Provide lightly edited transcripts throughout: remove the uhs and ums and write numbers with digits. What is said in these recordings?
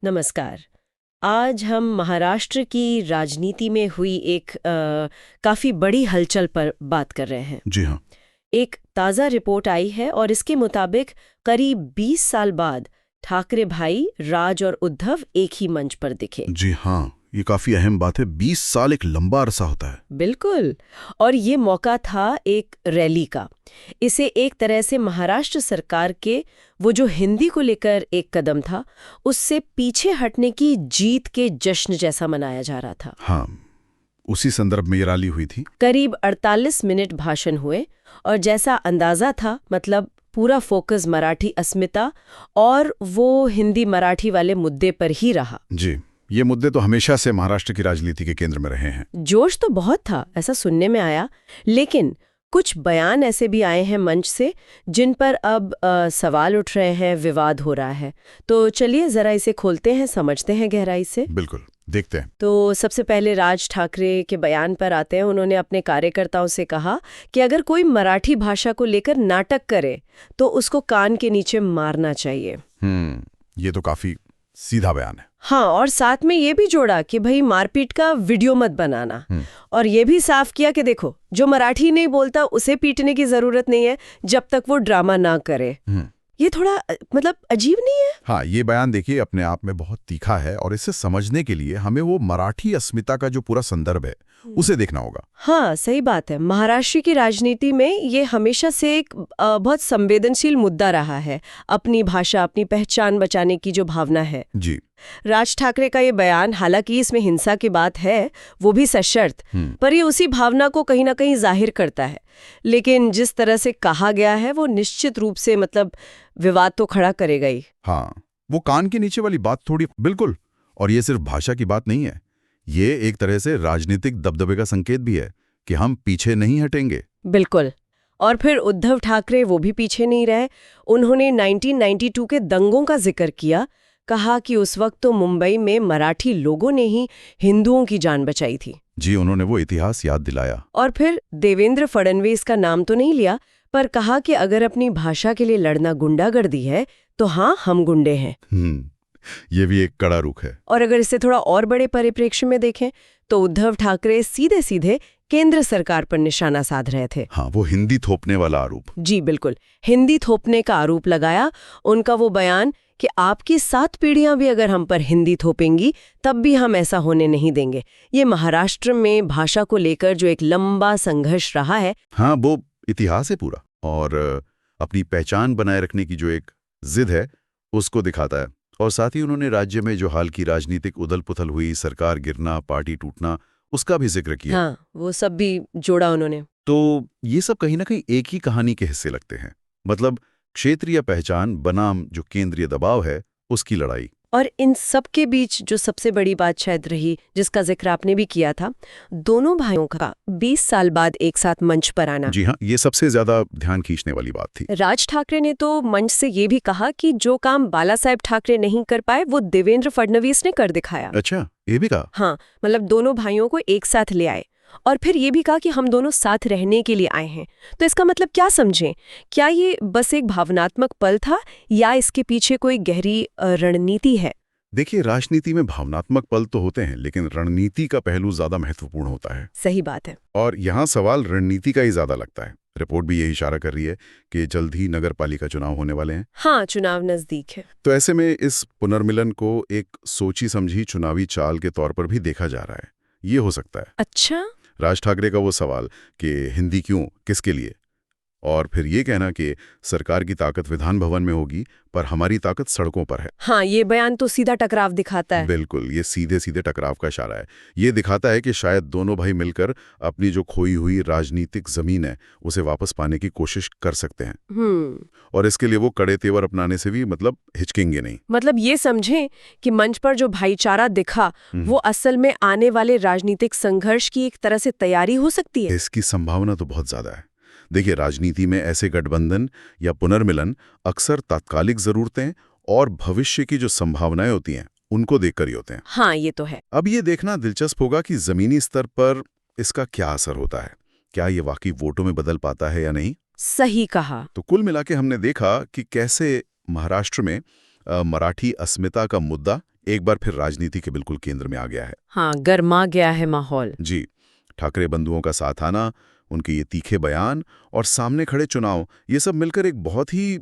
नमस्कार। आज हम महाराष्ट्र की राजनीति में हुई एक काफ़ी बड़ी हलचल पर बात कर रहे हैं। जी हाँ। एक ताज़ा रिपोर्ट आई है और इसके मुताबिक करीब 20 साल बाद ठाकरे भाई राज और उद्धव एक ही मंच पर दिखे। जी हाँ, ये काफी अहम बात है। 20 साल एक लंबा अरसा होता है। बिल्कुल। और ये मौका था एक रैली का। इसे एक तरह से महाराष्ट्र सरकार के वो जो हिंदी को लेकर एक कदम था, उससे पीछे हटने की जीत के जश्न जैसा मनाया जा रहा था। हाँ, उसी संदर्भ में ये रैली हुई थी। करीब 48 मिनट भाषण हुए और जैसा अंदाजा था, मतलब पूरा फोकस मराठी अस्मिता और वो हिंदी मराठी वाले मुद्दे पर ही रहा। जी, ये मुद्दे तो हमेशा से महाराष्ट्र की राजनीति के केंद्र में रहे हैं। जोश तो बहुत था, ऐसा सुनने में आया, लेकिन कुछ बयान ऐसे भी आए हैं मंच से जिन पर अब सवाल उठ रहे हैं, विवाद हो रहा है। तो चलिए जरा इसे खोलते हैं, समझते हैं गहराई से। बिल्कुल, देखते हैं। तो सबसे पहले राज ठाकरे के बयान पर आते हैं। उन्होंने अपने कार्यकर्ताओं से कहा कि अगर कोई मराठी भाषा को लेकर नाटक करे तो उसको कान के नीचे मारना चाहिए। ये तो काफी सीधा बयान है। हाँ, और साथ में ये भी जोड़ा कि भाई मारपीट का वीडियो मत बनाना। और ये भी साफ किया कि देखो, जो मराठी नहीं बोलता उसे पीटने की जरूरत नहीं है जब तक वो ड्रामा ना करे। ये थोड़ा मतलब अजीब नहीं है? हाँ, ये बयान देखिए अपने आप में बहुत तीखा है और इसे समझने के लिए हमें वो मराठी अस्मिता का जो पूरा संदर्भ है उसे देखना होगा। हाँ, सही बात है। महाराष्ट्र की राजनीति में ये हमेशा से एक बहुत संवेदनशील मुद्दा रहा है। अपनी भाषा, अपनी पहचान बचाने की जो भावना है। जी। राज ठाकरे का ये बयान, हालांकि इसमें हिंसा की बात है, वो भी सशर्त, पर ये उसी भावना को कहीं ना कहीं जाहिर करता है। लेकिन जिस तरह से कहा गया है वो निश्चित रूप से मतलब विवाद तो खड़ा करेगा ही। हाँ, वो कान के नीचे वाली बात थोड़ी बिल्कुल। और ये सिर्फ भाषा की बात नहीं है, ये एक तरह से राजनीतिक दबदबे का संकेत भी है कि हम पीछे नहीं हटेंगे। बिल्कुल। और फिर उद्धव ठाकरे वो भी पीछे नहीं रहे। उन्होंने 1992 के दंगों का जिक्र किया, कहा कि उस वक्त तो मुंबई में मराठी लोगों ने ही हिंदुओं की जान बचाई थी। जी, उन्होंने वो इतिहास याद दिलाया। और फिर देवेंद्र फडणवीस का नाम तो नहीं लिया, पर कहा कि अगर अपनी भाषा के लिए लड़ना गुंडागर्दी है तो हाँ, हम गुंडे हैं। ये भी एक कड़ा रुख है। और अगर इसे थोड़ा और बड़े परिप्रेक्ष्य में देखें तो उद्धव ठाकरे सीधे सीधे केंद्र सरकार पर निशाना साध रहे थे। हाँ, वो हिंदी थोपने वाला आरोप। जी बिल्कुल, हिंदी थोपने का आरोप लगाया। उनका वो बयान कि आपकी 7 पीढ़ियां भी अगर हम पर हिंदी थोपेंगी तब भी हम ऐसा होने नहीं देंगे। ये महाराष्ट्र में भाषा को लेकर जो एक लंबा संघर्ष रहा है। हाँ, वो इतिहास है पूरा, और अपनी पहचान बनाए रखने की जो एक जिद है उसको दिखाता है। और साथ ही उन्होंने राज्य में जो हाल की राजनीतिक उथल पुथल हुई, सरकार गिरना, पार्टी टूटना, उसका भी जिक्र किया। हाँ, वो सब भी जोड़ा उन्होंने। तो ये सब कहीं ना कहीं एक ही कहानी के हिस्से लगते हैं। मतलब क्षेत्रीय पहचान बनाम जो केंद्रीय दबाव है उसकी लड़ाई। और इन सब के बीच जो सबसे बड़ी बात शायद रही, जिसका जिक्र आपने भी किया था, दोनों भाइयों का 20 साल बाद एक साथ मंच पर आना। जी हाँ, ये सबसे ज्यादा ध्यान खींचने वाली बात थी। राज ठाकरे ने तो मंच से ये भी कहा कि जो काम बाला साहेब ठाकरे नहीं कर पाए वो देवेंद्र फडणवीस ने कर दिखाया। अच्छा, ये भी कहा? हाँ, मतलब दोनों भाइयों को एक साथ ले आए। और फिर ये भी कहा कि हम दोनों साथ रहने के लिए आए हैं। तो इसका मतलब क्या समझें? क्या ये बस एक भावनात्मक पल था या इसके पीछे कोई गहरी रणनीति है? देखिए, राजनीति में भावनात्मक पल तो होते हैं, लेकिन रणनीति का पहलू ज्यादा महत्वपूर्ण होता है। सही बात है। और यहाँ सवाल रणनीति का ही ज्यादा लगता है। रिपोर्ट भी यही इशारा कर रही है कि जल्द ही नगर पालिका चुनाव होने वाले हैं। हाँ, चुनाव नजदीक है। तो ऐसे में इस पुनर्मिलन को एक सोची समझी चुनावी चाल के तौर पर भी देखा जा रहा है। ये हो सकता है। अच्छा। राज ठाकरे का वो सवाल कि हिंदी क्यों, किसके लिए, और फिर ये कहना कि सरकार की ताकत विधान भवन में होगी पर हमारी ताकत सड़कों पर है। हाँ, ये बयान तो सीधा टकराव दिखाता है। बिल्कुल, ये सीधे सीधे टकराव का इशारा है। ये दिखाता है कि शायद दोनों भाई मिलकर अपनी जो खोई हुई राजनीतिक जमीन है उसे वापस पाने की कोशिश कर सकते हैं। और इसके लिए वो कड़े तेवर अपनाने से भी मतलब हिचकेंगे नहीं। मतलब ये समझें कि मंच पर जो भाईचारा दिखा वो असल में आने वाले राजनीतिक संघर्ष की एक तरह से तैयारी हो सकती है। इसकी संभावना तो बहुत ज्यादा है। देखिए, राजनीति में ऐसे गठबंधन या पुनर्मिलन अक्सर तात्कालिक जरूरतें और भविष्य की जो संभावनाएं होती हैं उनको देखकर ही होते हैं। हाँ, ये तो है। अब ये देखना दिलचस्प होगा कि जमीनी स्तर पर इसका क्या असर होता है। क्या ये वाकई वोटों में बदल पाता है या नहीं? सही कहा। तो कुल मिला के हमने देखा कि कैसे महाराष्ट्र में मराठी अस्मिता का मुद्दा एक बार फिर राजनीति के बिल्कुल केंद्र में आ गया है। हाँ, गर्मा गया है माहौल। जी, ठाकरे बंधुओं का साथ आना, उनके ये तीखे बयान और सामने खड़े चुनाव, ये सब मिलकर एक बहुत ही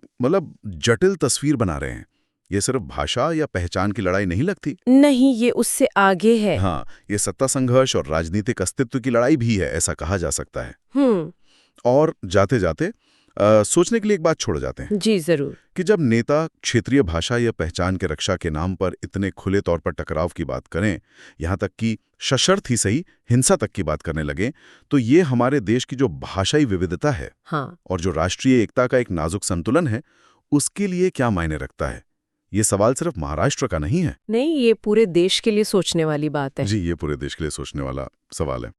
जटिल तस्वीर बना रहे हैं। ये सिर्फ भाषा या पहचान की लड़ाई नहीं लगती। नहीं, ये उससे आगे है। हाँ, ये सत्ता संघर्ष और राजनीतिक अस्तित्व की लड़ाई भी है, ऐसा कहा जा सकता है। और जाते जाते सोचने के लिए एक बात छोड़ जाते हैं। जी जरूर। कि जब नेता क्षेत्रीय भाषा या पहचान के रक्षा के नाम पर इतने खुले तौर पर टकराव की बात करें, यहाँ तक कि सशर्त ही सही हिंसा तक की बात करने लगे, तो ये हमारे देश की जो भाषाई विविधता है और जो राष्ट्रीय एकता का एक नाजुक संतुलन है, उसके लिए क्या मायने रखता है? ये सवाल सिर्फ महाराष्ट्र का नहीं है। नहीं, ये पूरे देश के लिए सोचने वाली बात है। जी, ये पूरे देश के लिए सोचने वाला सवाल है।